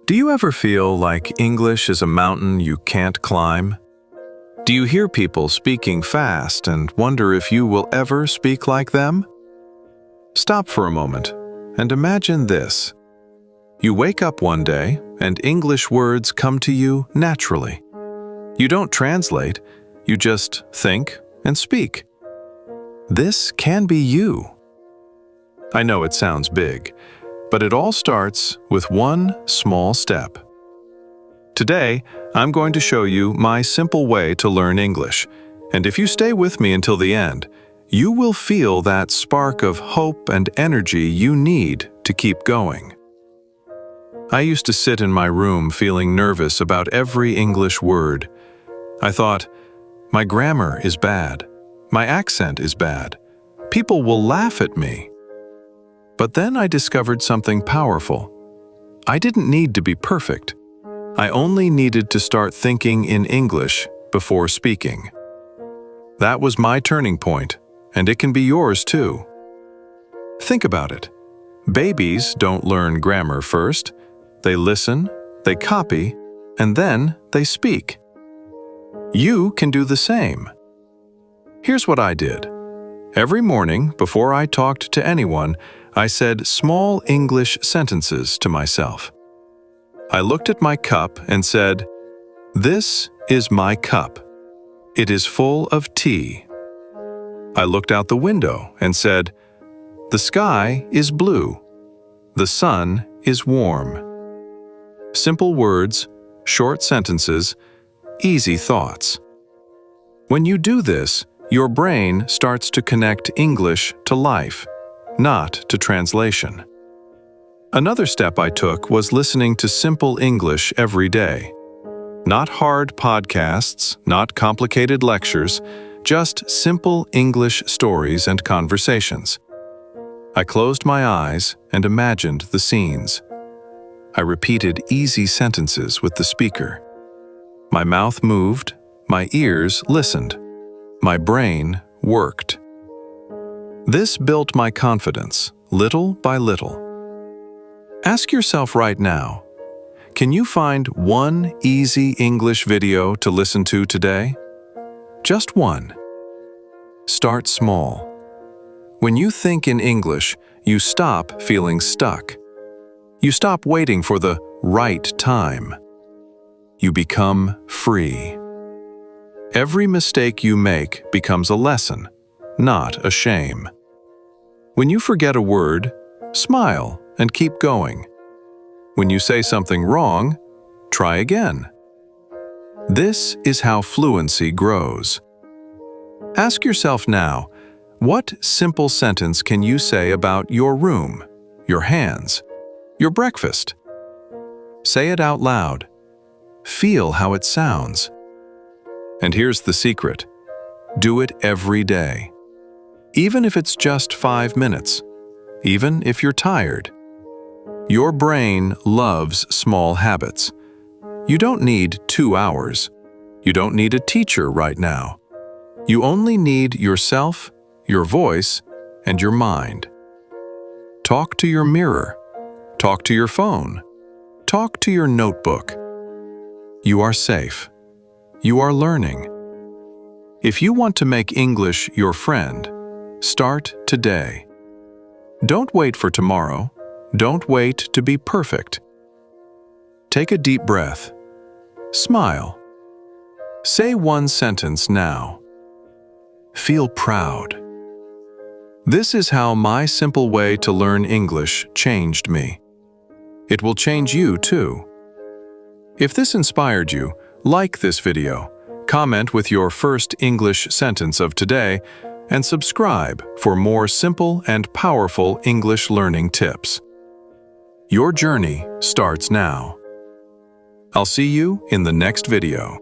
Do you ever feel like English is a mountain you can't climb? Do you hear people speaking fast and wonder if you will ever speak like them? Stop for a moment and imagine this. You wake up one day and English words come to you naturally. You don't translate, you just think and speak. This can be you. I know it sounds big, but it all starts with one small step. Today, I'm going to show you my simple way to learn English, and if you stay with me until the end, you will feel that spark of hope and energy you need to keep going. I used to sit in my room feeling nervous about every English word. I thought, my grammar is bad, my accent is bad, people will laugh at me. But then I discovered something powerful. I didn't need to be perfect. I only needed to start thinking in English before speaking. That was my turning point, and it can be yours too. Think about it. Babies don't learn grammar first. They listen, they copy, and then they speak. You can do the same. Here's what I did. Every morning, before I talked to anyone, I said small English sentences to myself. I looked at my cup and said, "This is my cup. It is full of tea." I looked out the window and said, "The sky is blue. The sun is warm." Simple words, short sentences, easy thoughts. When you do this, your brain starts to connect English to life, not to translation. Another step I took was listening to simple English every day. Not hard podcasts, not complicated lectures, just simple English stories and conversations. I closed my eyes and imagined the scenes. I repeated easy sentences with the speaker. My mouth moved, my ears listened, my brain worked. This built my confidence, little by little. Ask yourself right now, can you find one easy English video to listen to today? Just one. Start small. When you think in English, you stop feeling stuck. You stop waiting for the right time. You become free. Every mistake you make becomes a lesson, not a shame. When you forget a word, smile and keep going. When you say something wrong, try again. This is how fluency grows. Ask yourself now, what simple sentence can you say about your room, your hands, your breakfast? Say it out loud. Feel how it sounds. And here's the secret. Do it every day. Even if it's just 5 minutes, even if you're tired. Your brain loves small habits. You don't need 2 hours. You don't need a teacher right now. You only need yourself, your voice, and your mind. Talk to your mirror. Talk to your phone. Talk to your notebook. You are safe. You are learning. If you want to make English your friend, start today. Don't wait for tomorrow. Don't wait to be perfect. Take a deep breath. Smile. Say one sentence now. Feel proud. This is how my simple way to learn English changed me. It will change you too. If this inspired you, like this video, comment with your first English sentence of today, and subscribe for more simple and powerful English learning tips. Your journey starts now. I'll see you in the next video.